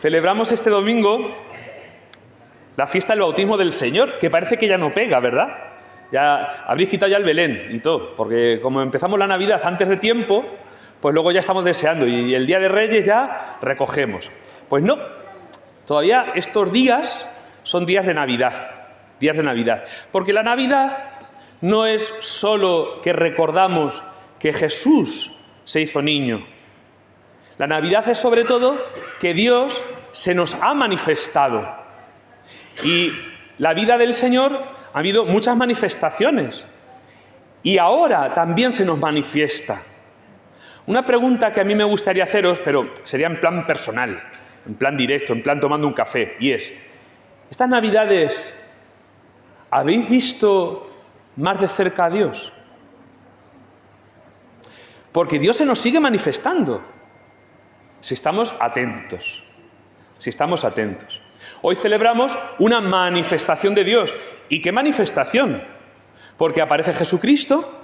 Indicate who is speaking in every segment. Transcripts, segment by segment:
Speaker 1: Celebramos este domingo la fiesta del bautismo del Señor, que parece que ya no pega, ¿verdad? Ya habréis quitado ya el Belén y todo, porque como empezamos la Navidad antes de tiempo, pues luego ya estamos deseando y el Día de Reyes ya recogemos. Pues no, todavía estos días son días de Navidad, porque la Navidad no es solo que recordamos que Jesús se hizo niño. La Navidad es sobre todo que Dios se nos ha manifestado. Y la vida del Señor ha habido muchas manifestaciones. Y ahora también se nos manifiesta. Una pregunta que a mí me gustaría haceros, pero sería en plan personal, en plan directo, en plan tomando un café, y es, ¿estas Navidades habéis visto más de cerca a Dios? Porque Dios se nos sigue manifestando. Si estamos atentos. Hoy celebramos una manifestación de Dios. ¿Y qué manifestación? Porque aparece Jesucristo,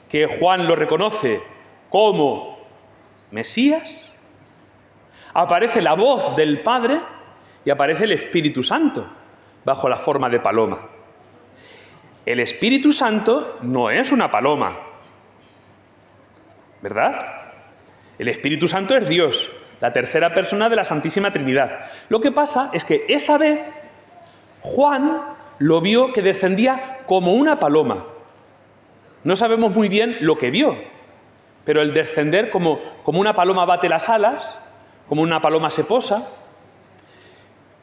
Speaker 1: que Juan lo reconoce como Mesías, aparece la voz del Padre y aparece el Espíritu Santo, bajo la forma de paloma. El Espíritu Santo no es una paloma, ¿verdad? El Espíritu Santo es Dios, la tercera persona de la Santísima Trinidad. Lo que pasa es que esa vez Juan lo vio que descendía como una paloma. No sabemos muy bien lo que vio, pero el descender como una paloma bate las alas, como una paloma se posa.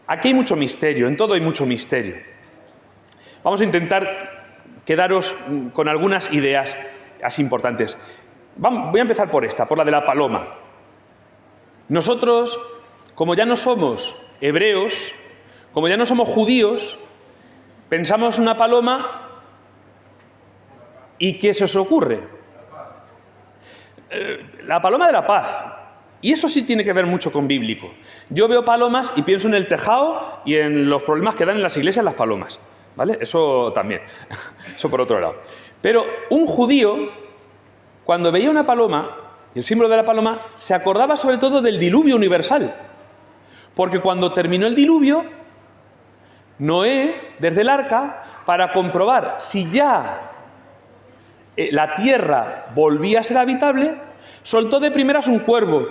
Speaker 1: Aquí hay mucho misterio, en todo hay mucho misterio. Vamos a intentar quedaros con algunas ideas así importantes. Voy a empezar por esta, por la de la paloma. Nosotros, como ya no somos hebreos, como ya no somos judíos, pensamos una paloma y ¿qué se os ocurre? La paloma de la paz. Y eso sí tiene que ver mucho con bíblico. Yo veo palomas y pienso en el tejado y en los problemas que dan en las iglesias las palomas, ¿vale? Eso también, eso por otro lado. Pero un judío, cuando veía una paloma, el símbolo de la paloma, se acordaba sobre todo del diluvio universal. Porque cuando terminó el diluvio, Noé, desde el arca, para comprobar si ya la tierra volvía a ser habitable, soltó de primeras un cuervo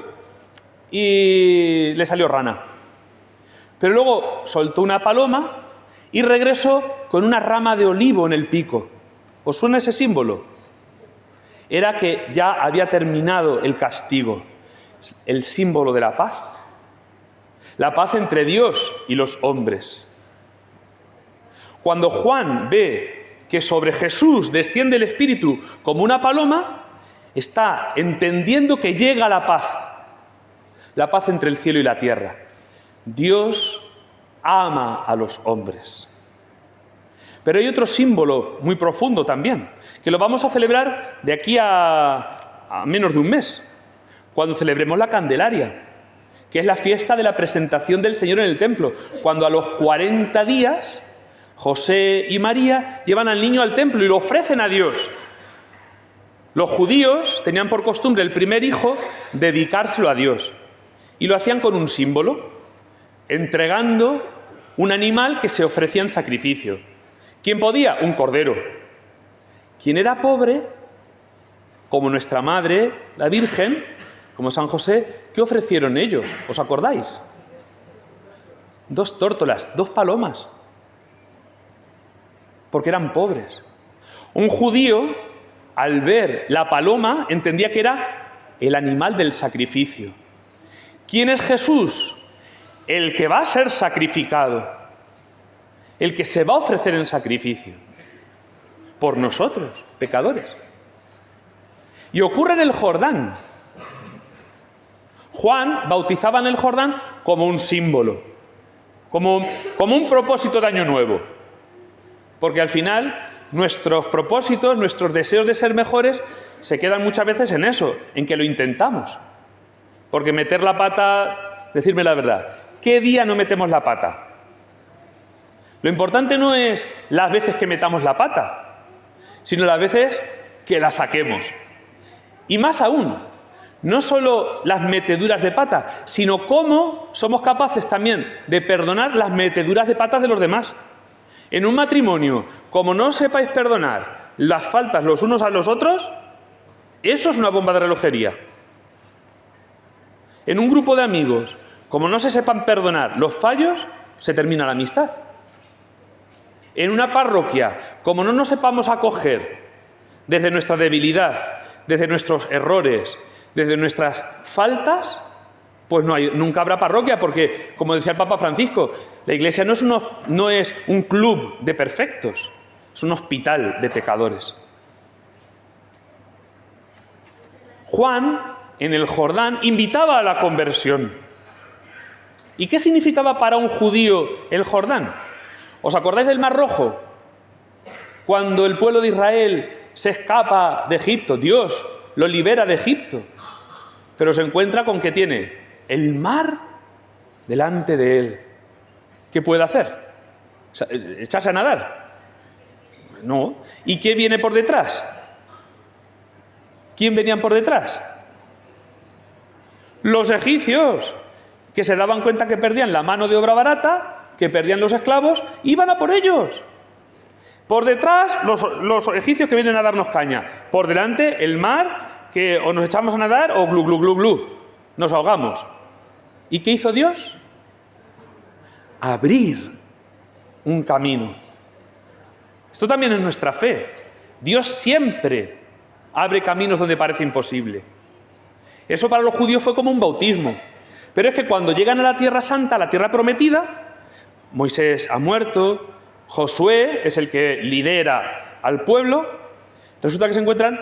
Speaker 1: y le salió rana. Pero luego soltó una paloma y regresó con una rama de olivo en el pico. ¿Os suena ese símbolo? Era que ya había terminado el castigo, el símbolo de la paz. La paz entre Dios y los hombres. Cuando Juan ve que sobre Jesús desciende el Espíritu como una paloma, está entendiendo que llega la paz entre el cielo y la tierra. Dios ama a los hombres. Pero hay otro símbolo muy profundo también, que lo vamos a celebrar de aquí a menos de un mes, cuando celebremos la Candelaria, que es la fiesta de la presentación del Señor en el templo, cuando a los 40 días José y María llevan al niño al templo y lo ofrecen a Dios. Los judíos tenían por costumbre el primer hijo dedicárselo a Dios y lo hacían con un símbolo, entregando un animal que se ofrecía en sacrificio. ¿Quién podía? Un cordero. Quien era pobre, como nuestra madre, la Virgen, como San José, ¿qué ofrecieron ellos? ¿Os acordáis? 2 tórtolas, 2 palomas. Porque eran pobres. Un judío, al ver la paloma, entendía que era el animal del sacrificio. ¿Quién es Jesús? El que va a ser sacrificado. El que se va a ofrecer en sacrificio por nosotros, pecadores. Y ocurre en el Jordán. Juan bautizaba en el Jordán como un símbolo, como un propósito de año nuevo. Porque al final nuestros propósitos, nuestros deseos de ser mejores se quedan muchas veces en eso, en que lo intentamos. Porque meter la pata, decirme la verdad, ¿qué día no metemos la pata? Lo importante no es las veces que metamos la pata, sino las veces que la saquemos. Y más aún, No solo las meteduras de pata, sino cómo somos capaces también de perdonar las meteduras de patas de los demás. En un matrimonio, como no sepáis perdonar las faltas los unos a los otros, eso es una bomba de relojería. En un grupo de amigos, como no se sepan perdonar los fallos, se termina la amistad. En una parroquia, como no nos sepamos acoger desde nuestra debilidad, desde nuestros errores, desde nuestras faltas, pues nunca habrá parroquia, porque, como decía el Papa Francisco, la Iglesia no es un club de perfectos, es un hospital de pecadores. Juan, en el Jordán, invitaba a la conversión. ¿Y qué significaba para un judío el Jordán? ¿Os acordáis del Mar Rojo? Cuando el pueblo de Israel se escapa de Egipto, Dios lo libera de Egipto, pero se encuentra con que tiene el mar delante de él. ¿Qué puede hacer? ¿Echarse a nadar? No. ¿Y qué viene por detrás? ¿Quién venían por detrás? Los egipcios, que se daban cuenta que perdían la mano de obra barata, que perdían los esclavos, iban a por ellos. Por detrás, los egipcios que vienen a darnos caña. Por delante, el mar, que o nos echamos a nadar o glu, glu, glu, glu. Nos ahogamos. ¿Y qué hizo Dios? Abrir un camino. Esto también es nuestra fe. Dios siempre abre caminos donde parece imposible. Eso para los judíos fue como un bautismo. Pero es que cuando llegan a la Tierra Santa, a la Tierra Prometida, Moisés ha muerto, Josué es el que lidera al pueblo, resulta que se encuentran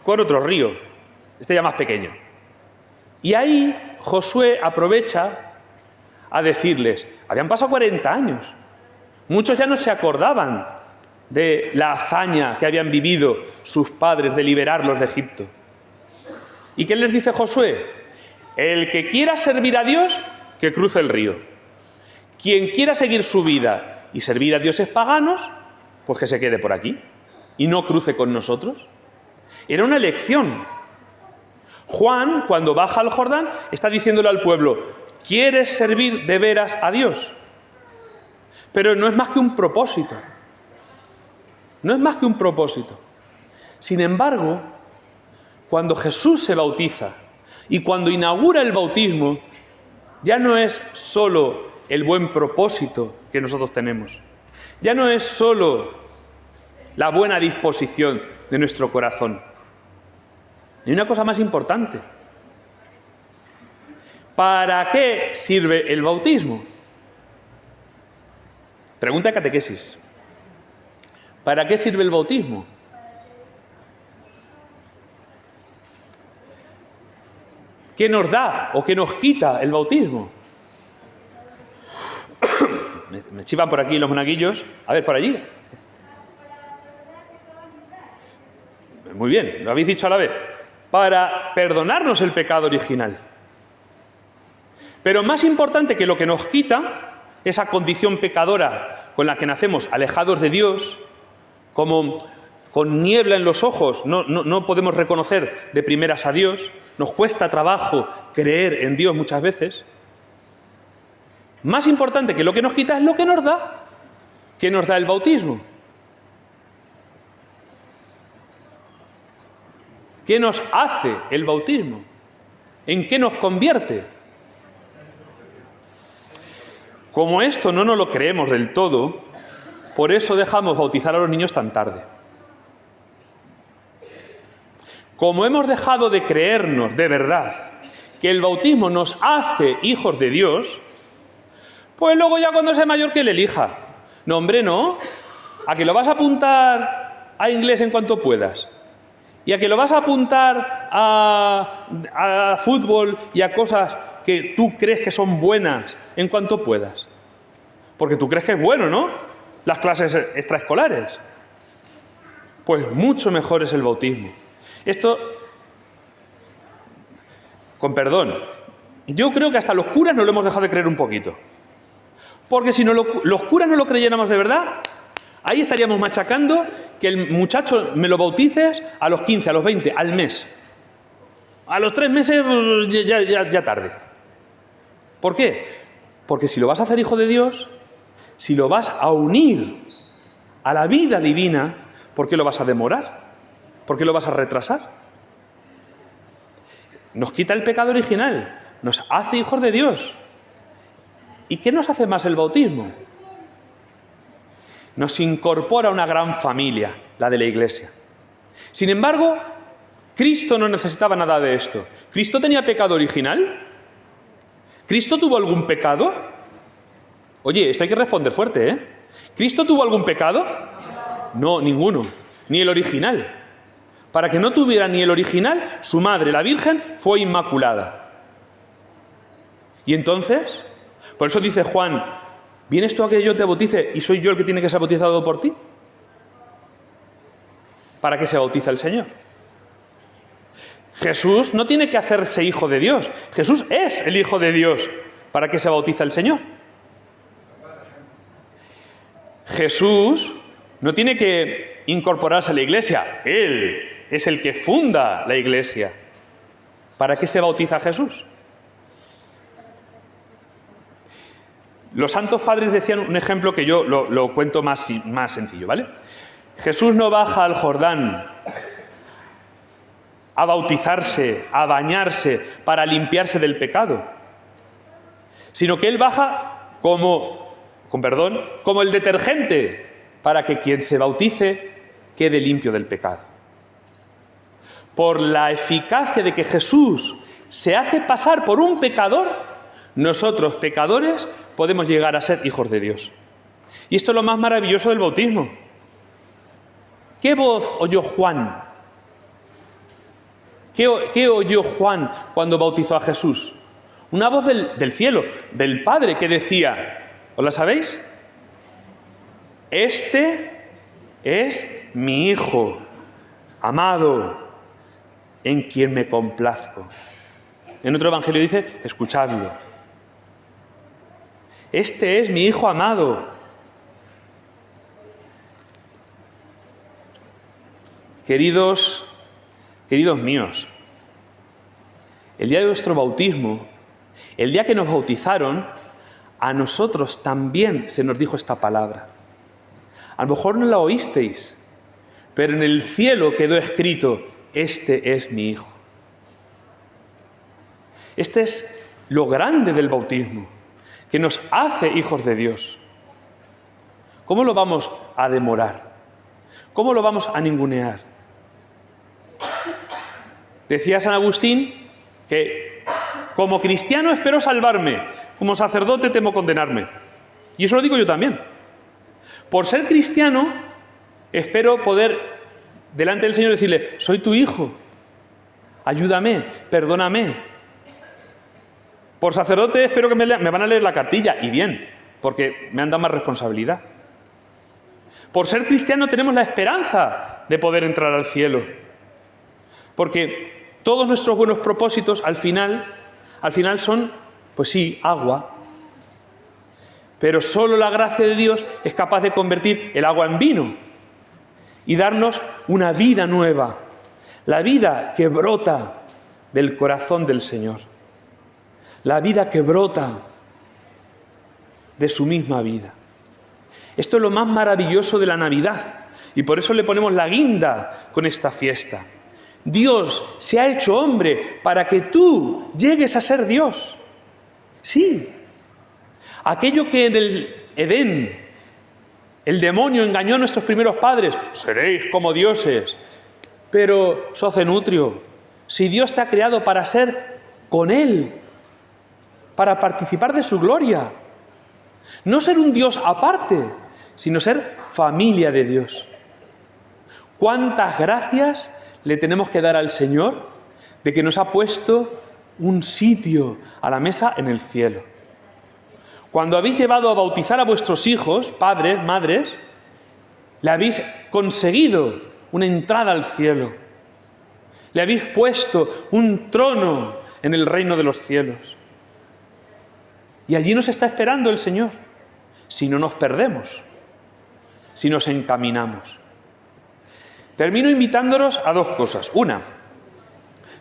Speaker 1: con otro río, este ya más pequeño. Y ahí Josué aprovecha a decirles, habían pasado 40 años, muchos ya no se acordaban de la hazaña que habían vivido sus padres de liberarlos de Egipto. ¿Y qué les dice Josué? El que quiera servir a Dios, que cruce el río. Quien quiera seguir su vida y servir a dioses paganos, pues que se quede por aquí y no cruce con nosotros. Era una elección. Juan, cuando baja al Jordán, está diciéndole al pueblo, ¿quieres servir de veras a Dios? Pero no es más que un propósito. No es más que un propósito. Sin embargo, cuando Jesús se bautiza y cuando inaugura el bautismo, ya no es solo el buen propósito que nosotros tenemos. Ya no es solo la buena disposición de nuestro corazón. Hay una cosa más importante. ¿Para qué sirve el bautismo? Pregunta de catequesis. ¿Para qué sirve el bautismo? ¿Qué nos da o qué nos quita el bautismo? Me chivan por aquí los monaguillos. A ver, por allí. Muy bien, lo habéis dicho a la vez. Para perdonarnos el pecado original. Pero más importante que lo que nos quita, esa condición pecadora con la que nacemos alejados de Dios, como con niebla en los ojos, no podemos reconocer de primeras a Dios, nos cuesta trabajo creer en Dios muchas veces. Más importante que lo que nos quita es lo que nos da. ¿Qué nos da el bautismo? ¿Qué nos hace el bautismo? ¿En qué nos convierte? Como esto no nos lo creemos del todo, por eso dejamos bautizar a los niños tan tarde. Como hemos dejado de creernos de verdad que el bautismo nos hace hijos de Dios, pues luego ya cuando sea mayor que le elija. No, hombre, no. ¿A que lo vas a apuntar a inglés en cuanto puedas? ¿Y a que lo vas a apuntar a fútbol y a cosas que tú crees que son buenas en cuanto puedas? Porque tú crees que es bueno, ¿no? Las clases extraescolares. Pues mucho mejor es el bautismo. Esto, con perdón, yo creo que hasta los curas nos lo hemos dejado de creer un poquito. Porque si no los curas no lo creyéramos de verdad, ahí estaríamos machacando que el muchacho me lo bautices a los 15, a los 20, al mes. A los 3 meses pues, ya tarde. ¿Por qué? Porque si lo vas a hacer hijo de Dios, si lo vas a unir a la vida divina, ¿por qué lo vas a demorar? ¿Por qué lo vas a retrasar? Nos quita el pecado original, nos hace hijos de Dios. ¿Y qué nos hace más el bautismo? Nos incorpora a una gran familia, la de la Iglesia. Sin embargo, Cristo no necesitaba nada de esto. ¿Cristo tenía pecado original? ¿Cristo tuvo algún pecado? Oye, esto hay que responder fuerte, ¿eh? ¿Cristo tuvo algún pecado? No, ninguno. Ni el original. Para que no tuviera ni el original, su madre, la Virgen, fue inmaculada. Y entonces, por eso dice Juan, ¿vienes tú a que yo te bautice y soy yo el que tiene que ser bautizado por ti? ¿Para qué se bautiza el Señor? Jesús no tiene que hacerse hijo de Dios. Jesús es el Hijo de Dios. ¿Para qué se bautiza el Señor? Jesús no tiene que incorporarse a la Iglesia. Él es el que funda la Iglesia. ¿Para qué se bautiza Jesús? Los santos padres decían un ejemplo que yo lo cuento más sencillo, ¿vale? Jesús no baja al Jordán a bautizarse, a bañarse, para limpiarse del pecado, sino que Él baja como el detergente, para que quien se bautice quede limpio del pecado. Por la eficacia de que Jesús se hace pasar por un pecador, nosotros, pecadores, podemos llegar a ser hijos de Dios. Y esto es lo más maravilloso del bautismo. ¿Qué voz oyó Juan? ¿Qué oyó Juan cuando bautizó a Jesús? Una voz del cielo, del Padre, que decía, ¿os la sabéis? Este es mi Hijo amado, en quien me complazco. En otro evangelio dice, escuchadlo. Este es mi Hijo amado. Queridos míos, el día de nuestro bautismo, el día que nos bautizaron, a nosotros también se nos dijo esta palabra. A lo mejor no la oísteis, pero en el cielo quedó escrito, este es mi Hijo. Este es lo grande del bautismo, que nos hace hijos de Dios. ¿Cómo lo vamos a demorar? ¿Cómo lo vamos a ningunear? Decía San Agustín que como cristiano espero salvarme, como sacerdote temo condenarme. Y eso lo digo yo también. Por ser cristiano, espero poder delante del Señor decirle, soy tu hijo, ayúdame, perdóname. Por sacerdote espero que me van a leer la cartilla, y bien, porque me han dado más responsabilidad. Por ser cristiano tenemos la esperanza de poder entrar al cielo. Porque todos nuestros buenos propósitos al final son, pues sí, agua. Pero solo la gracia de Dios es capaz de convertir el agua en vino y darnos una vida nueva, la vida que brota del corazón del Señor, la vida que brota de su misma vida. Esto es lo más maravilloso de la Navidad y por eso le ponemos la guinda con esta fiesta. Dios se ha hecho hombre para que tú llegues a ser Dios. Sí. Aquello que en el Edén el demonio engañó a nuestros primeros padres, seréis como dioses. Pero, socenutrio, si Dios te ha creado para ser con Él, para participar de su gloria, no ser un Dios aparte, sino ser familia de Dios. ¿Cuántas gracias le tenemos que dar al Señor de que nos ha puesto un sitio a la mesa en el cielo? Cuando habéis llevado a bautizar a vuestros hijos, padres, madres, le habéis conseguido una entrada al cielo. Le habéis puesto un trono en el reino de los cielos. Y allí nos está esperando el Señor, si no nos perdemos, si nos encaminamos. Termino invitándolos a dos cosas. Una,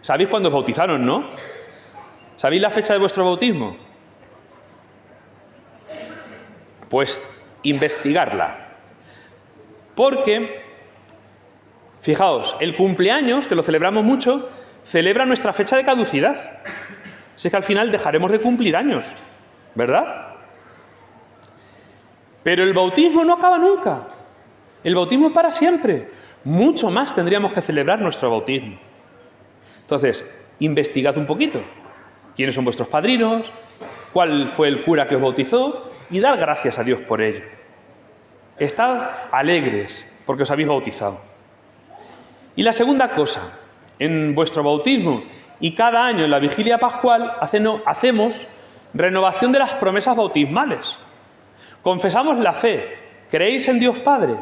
Speaker 1: Sabéis cuándo os bautizaron, ¿no? ¿Sabéis la fecha de vuestro bautismo? Pues investigarla. Porque, fijaos, el cumpleaños, que lo celebramos mucho, celebra nuestra fecha de caducidad. Así que al final dejaremos de cumplir años, ¿verdad? Pero el bautismo no acaba nunca. El bautismo es para siempre. Mucho más tendríamos que celebrar nuestro bautismo. Entonces, investigad un poquito. ¿Quiénes son vuestros padrinos? ¿Cuál fue el cura que os bautizó? Y dad gracias a Dios por ello. Estad alegres porque os habéis bautizado. Y la segunda cosa, en vuestro bautismo y cada año en la vigilia pascual hacemos renovación de las promesas bautismales. Confesamos la fe. ¿Creéis en Dios Padre?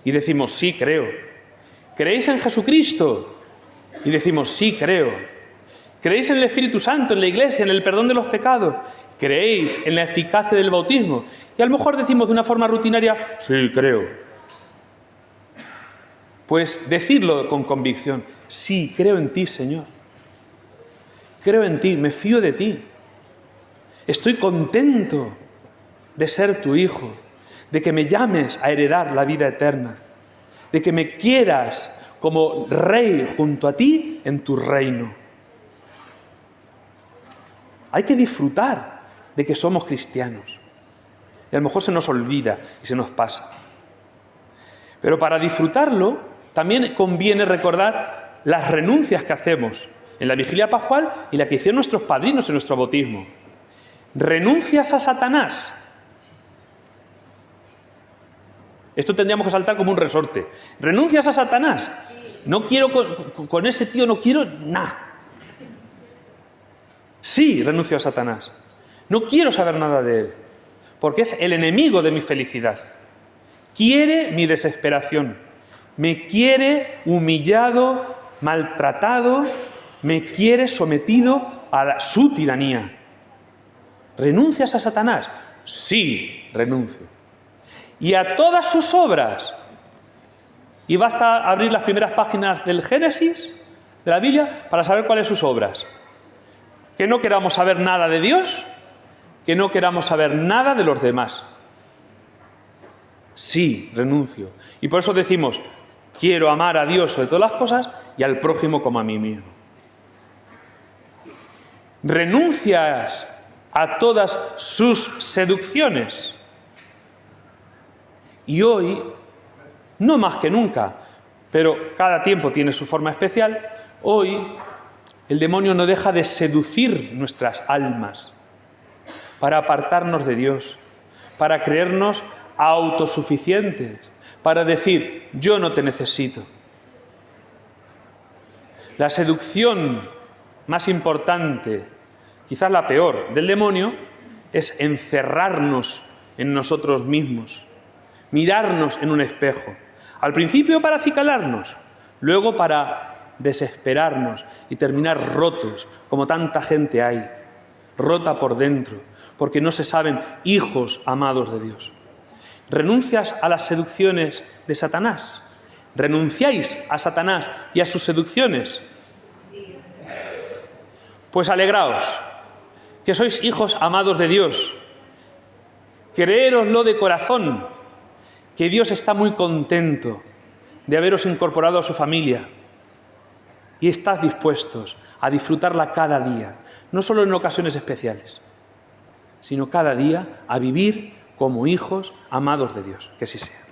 Speaker 1: Y decimos, sí, creo. ¿Creéis en Jesucristo? Y decimos, sí, creo. ¿Creéis en el Espíritu Santo, en la Iglesia, en el perdón de los pecados? ¿Creéis en la eficacia del bautismo? Y a lo mejor decimos de una forma rutinaria, sí, creo. Pues decirlo con convicción, sí, creo en ti, Señor. Creo en ti, me fío de ti. Estoy contento de ser tu hijo, de que me llames a heredar la vida eterna, de que me quieras como rey junto a ti en tu reino. Hay que disfrutar de que somos cristianos. Y a lo mejor se nos olvida y se nos pasa. Pero para disfrutarlo, también conviene recordar las renuncias que hacemos en la vigilia pascual y la que hicieron nuestros padrinos en nuestro bautismo. ¿Renuncias a Satanás? Esto tendríamos que saltar como un resorte. ¿Renuncias a Satanás? No quiero con ese tío, no quiero nada. Sí, renuncio a Satanás. No quiero saber nada de él, porque es el enemigo de mi felicidad. Quiere mi desesperación. Me quiere humillado, maltratado, me quiere sometido a su tiranía. ¿Renuncias a Satanás? Sí, renuncio. Y a todas sus obras. Y basta abrir las primeras páginas del Génesis, de la Biblia, para saber cuáles son sus obras. Que no queramos saber nada de Dios, que no queramos saber nada de los demás. Sí, renuncio. Y por eso decimos, quiero amar a Dios sobre todas las cosas y al prójimo como a mí mismo. ¿Renuncias a todas sus seducciones? Y hoy, no más que nunca, pero cada tiempo tiene su forma especial, hoy el demonio no deja de seducir nuestras almas para apartarnos de Dios, para creernos autosuficientes, para decir, yo no te necesito. La seducción más importante, quizás la peor, del demonio, es encerrarnos en nosotros mismos, mirarnos en un espejo. Al principio para acicalarnos, luego para desesperarnos y terminar rotos, como tanta gente hay, rota por dentro, porque no se saben hijos amados de Dios. ¿Renuncias a las seducciones de Satanás? ¿Renunciáis a Satanás y a sus seducciones? Pues alegraos, que sois hijos amados de Dios. Creéroslo de corazón, que Dios está muy contento de haberos incorporado a su familia. Y estad dispuestos a disfrutarla cada día, no solo en ocasiones especiales, sino cada día a vivir como hijos amados de Dios. Que así sea.